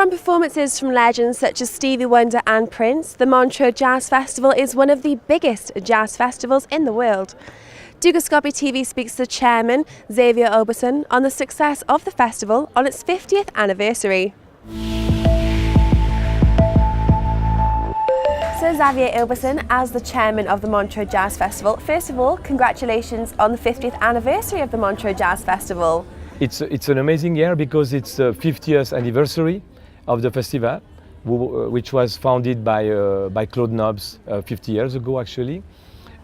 From performances from legends such as Stevie Wonder and Prince, the Montreux Jazz Festival is one of the biggest jazz festivals in the world. Dugoscopy TV speaks to the chairman, Xavier Oberson, on the success of the festival on its 50th anniversary. So Xavier Oberson, as the chairman of the Montreux Jazz Festival, first of all, congratulations on the 50th anniversary of the Montreux Jazz Festival. It's an amazing year because it's the 50th anniversary of the festival, which was founded by Claude Nobs 50 years ago actually.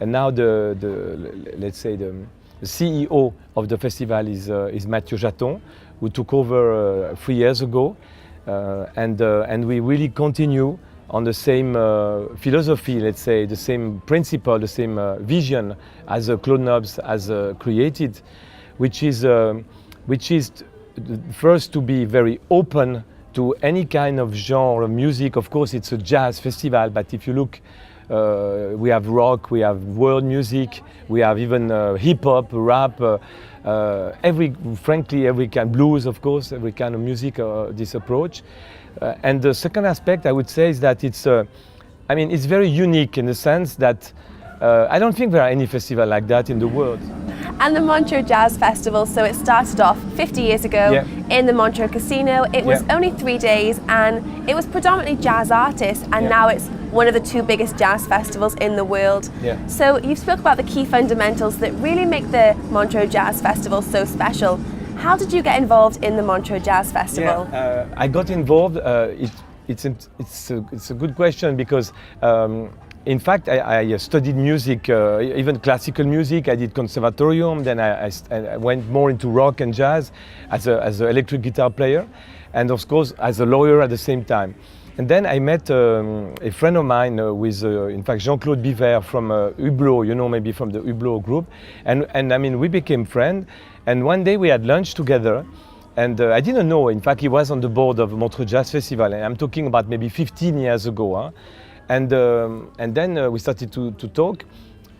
And now let's say the CEO of the festival is Montreux Jaton, who took over 3 years ago. And we really continue on the same philosophy, let's say, the same principle, the same vision as Claude Nobs has created, which is first to be very open to any kind of genre of music. Of course, it's a jazz festival, but if you look, we have rock, we have world music, we have even hip hop, rap, frankly, every kind, blues, of course, every kind of music, this approach. And the second aspect, I would say, is that it's very unique in the sense that I don't think there are any festival like that in the world. And the Montreux Jazz Festival, so it started off 50 years ago in the Montreux Casino. It was only 3 days and it was predominantly jazz artists, and now it's one of the 2 biggest jazz festivals in the world. So you've spoke about the key fundamentals that really make the Montreux Jazz Festival so special. How did you get involved in the Montreux Jazz Festival? I got involved, it's a good question because in fact, I studied music, even classical music. I did conservatorium, then I went more into rock and jazz as an electric guitar player, and of course as a lawyer at the same time. And then I met a friend of mine with, in fact, Jean-Claude Biver from Hublot, you know, maybe from the Hublot group. And I mean, we became friends, and one day we had lunch together. And I didn't know, in fact, he was on the board of Montreux Jazz Festival, and I'm talking about maybe 15 years ago. Huh? And then we started to talk,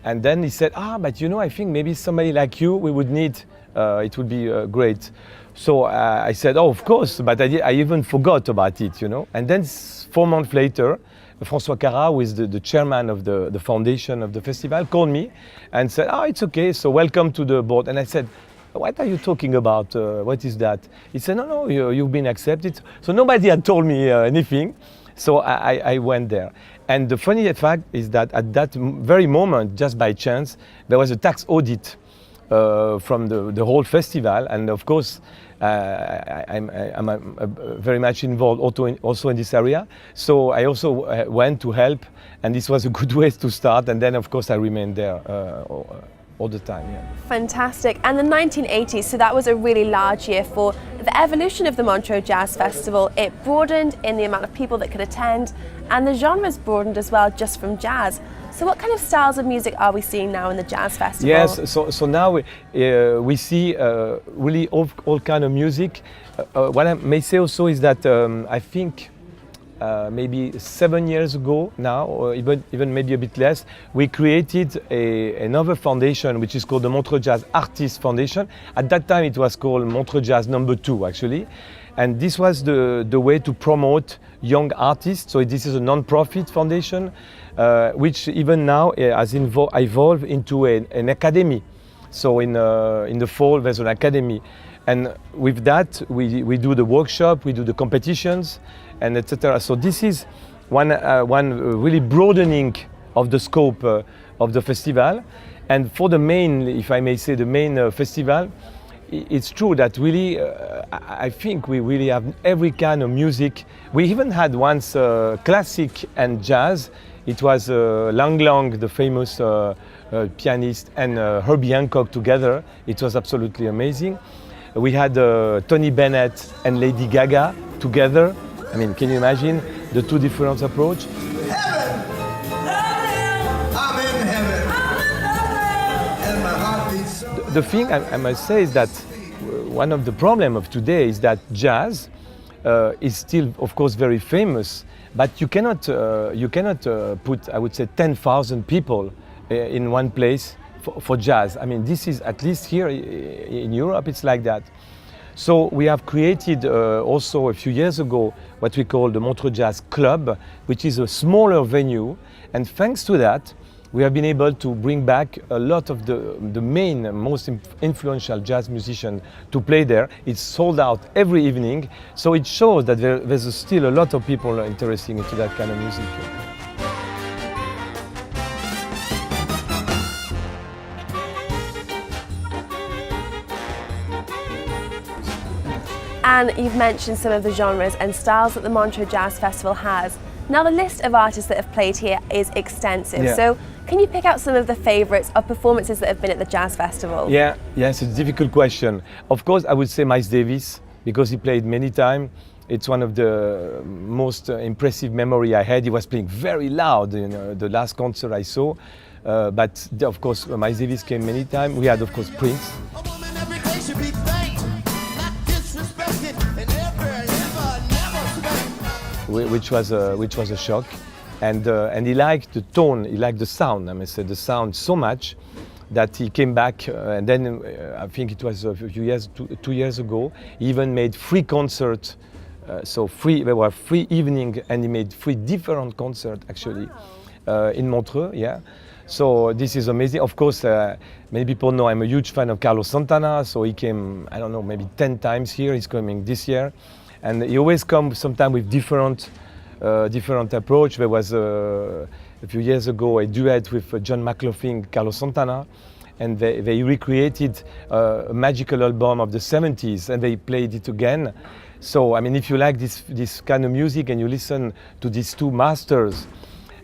and then he said, but you know, I think maybe somebody like you we would need, it would be great. So I said, oh, of course, but I even forgot about it, you know. And then 4 months later, François Carrat, who is the chairman of the foundation of the festival, called me and said, it's okay, so welcome to the board. And I said, what are you talking about? What is that? He said, no, you've been accepted. So nobody had told me anything. So I went there. And the funny fact is that at that very moment, just by chance, there was a tax audit from the whole festival. And of course, I'm very much involved also in this area. So I also went to help, and this was a good way to start. And then, of course, I remained there all the time. Fantastic. And the 1980s, so that was a really large year for the evolution of the Montreux Jazz Festival. It broadened in the amount of people that could attend, and the genres broadened as well, just from jazz. So what kind of styles of music are we seeing now in the Jazz Festival? Yes, so now we see really all kind of music. What I may say also is that I think maybe 7 years ago now, or even maybe a bit less, we created another foundation which is called the Montreux Jazz Artists Foundation. At that time it was called Montreux Jazz #2 actually. And this was the way to promote young artists. So this is a non-profit foundation, which even now has evolved into an academy. So in the fall there's an academy. And with that, we do the workshop, we do the competitions, and etc. So this is one really broadening of the scope of the festival. And for the main, if I may say, the main festival, it's true that really, I think we really have every kind of music. We even had once classic and jazz. It was Lang Lang, the famous pianist, and Herbie Hancock together. It was absolutely amazing. We had Tony Bennett and Lady Gaga together. I mean, can you imagine the 2 different approach? The thing I must say is that one of the problems of today is that jazz is still, of course, very famous, but you cannot put, I would say, 10,000 people in one place for jazz. I mean, this is, at least here in Europe, it's like that. So we have created also a few years ago what we call the Montreux Jazz Club, which is a smaller venue, and thanks to that we have been able to bring back a lot of the main, most influential jazz musicians to play there. It's sold out every evening, so it shows that there's still a lot of people interested into that kind of music. And you've mentioned some of the genres and styles that the Montreux Jazz Festival has. Now the list of artists that have played here is extensive, so can you pick out some of the favourites of performances that have been at the Jazz Festival? Yes, it's a difficult question. Of course, I would say Miles Davis, because he played many times. It's one of the most impressive memory I had. He was playing very loud in the last concert I saw. But of course, Miles Davis came many times. We had, of course, Prince. Which was a shock, and he liked the tone, he liked the sound. I must say the sound so much that he came back, and then I think it was a few years, 2 years ago, he even made free concerts. There were free evening, and he made 3 different concerts actually in Montreux. Yeah, so this is amazing. Of course, many people know I'm a huge fan of Carlos Santana, so he came, I don't know, maybe 10 times here. He's coming this year. And he always comes sometimes with different approach. There was a few years ago a duet with John McLaughlin, Carlos Santana, and they recreated a magical album of the 70s, and they played it again. So I mean, if you like this kind of music and you listen to these 2 masters,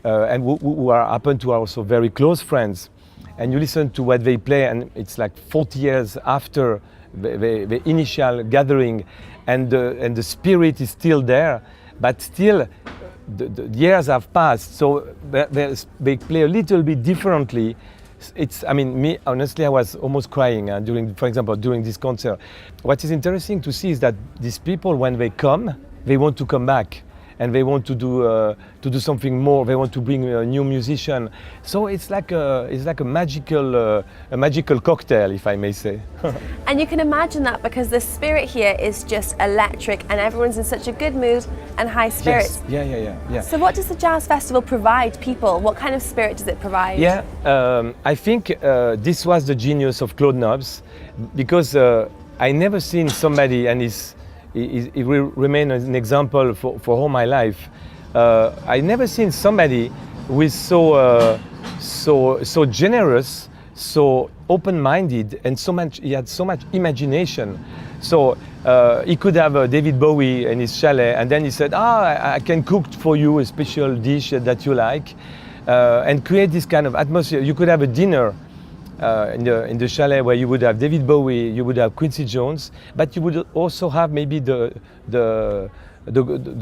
and who happen to also very close friends, and you listen to what they play, and it's like 40 years after the initial gathering, and the spirit is still there, but still the years have passed, so they play a little bit differently. I mean, me honestly, I was almost crying for example, during this concert. What is interesting to see is that these people, when they come, they want to come back. And they want to do something more. They want to bring a new musician. So it's like a magical cocktail, if I may say. And you can imagine that because the spirit here is just electric, and everyone's in such a good mood and high spirits. Yes. Yeah. So what does the Jazz Festival provide people? What kind of spirit does it provide? Yeah, I think this was the genius of Claude Nobs, because I never seen somebody, and he will remain an example for all my life. I never seen somebody who is so generous, so open-minded, and he had so much imagination. So he could have David Bowie in his chalet, and then he said, I can cook for you a special dish that you like, and create this kind of atmosphere. You could have a dinner in the chalet where you would have David Bowie, you would have Quincy Jones, but you would also have maybe the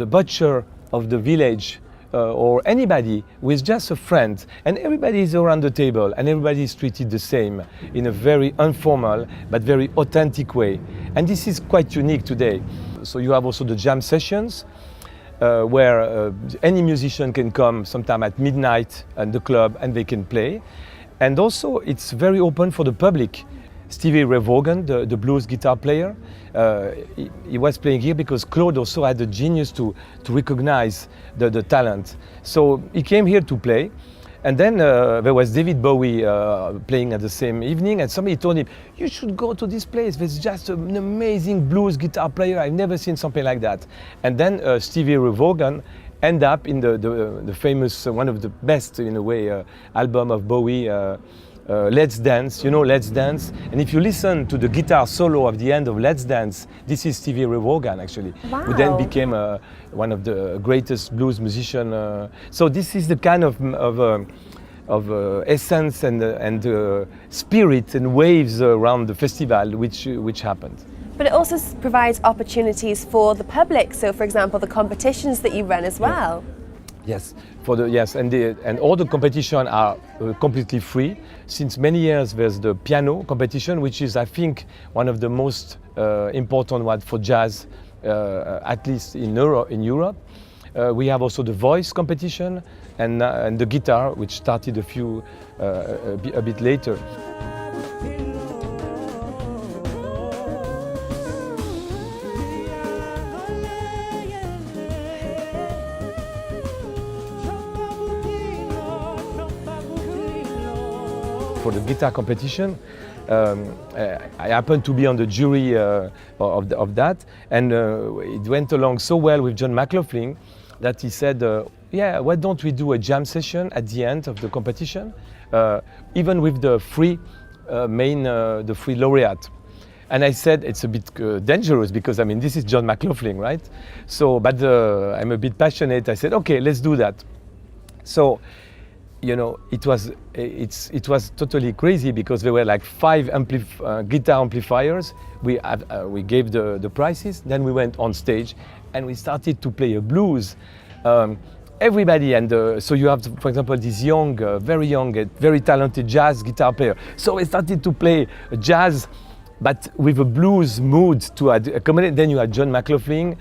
butcher of the village, or anybody who is just a friend, and everybody is around the table, and everybody is treated the same in a very informal but very authentic way. And this is quite unique today. So you have also the jam sessions, where any musician can come sometime at midnight at the club and they can play. And also, it's very open for the public. Stevie Ray Vaughan, the blues guitar player, he was playing here because Claude also had the genius to recognize the talent. So he came here to play. And then there was David Bowie playing at the same evening, and somebody told him, you should go to this place. There's just an amazing blues guitar player. I've never seen something like that. And then Stevie Ray Vaughan end up in the famous, one of the best, in a way, album of Bowie, Let's Dance. You know Let's Dance? And if you listen to the guitar solo of the end of Let's Dance, this is Stevie Ray Vaughan, actually, who then became one of the greatest blues musicians. So this is the kind of essence and spirit and waves around the festival which happened. But it also provides opportunities for the public. So, for example, the competitions that you run as well. Yes, and all the competitions are completely free. Since many years, there's the piano competition, which is, I think, one of the most important ones for jazz, at least in Europe. We have also the voice competition and the guitar, which started a bit later. for the guitar competition. I happened to be on the jury of that, and it went along so well with John McLaughlin that he said, yeah, why don't we do a jam session at the end of the competition, even with the free the free laureate. And I said, it's a bit dangerous because, I mean, this is John McLaughlin, right? So, but I'm a bit passionate. I said, okay, let's do that. So, you know, it was totally crazy because there were like 5 guitar amplifiers. We gave the prizes. Then we went on stage and we started to play a blues. Everybody, and so you have, for example, this young, very young, very talented jazz guitar player. So we started to play jazz, but with a blues mood to accommodate. Then you had John McLaughlin.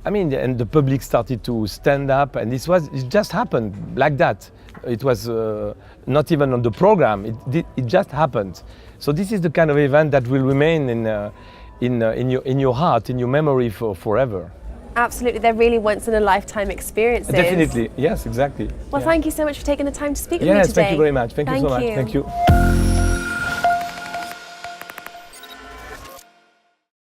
I mean, and the public started to stand up, and it just happened like that. It was not even on the program. It just happened. So this is the kind of event that will remain in your heart, in your memory for forever. Absolutely, they're really once-in-a-lifetime experiences. Definitely, yes, exactly. Well, thank you so much for taking the time to speak with me Yes, today. thank you very much. Thank you so much. Thank you.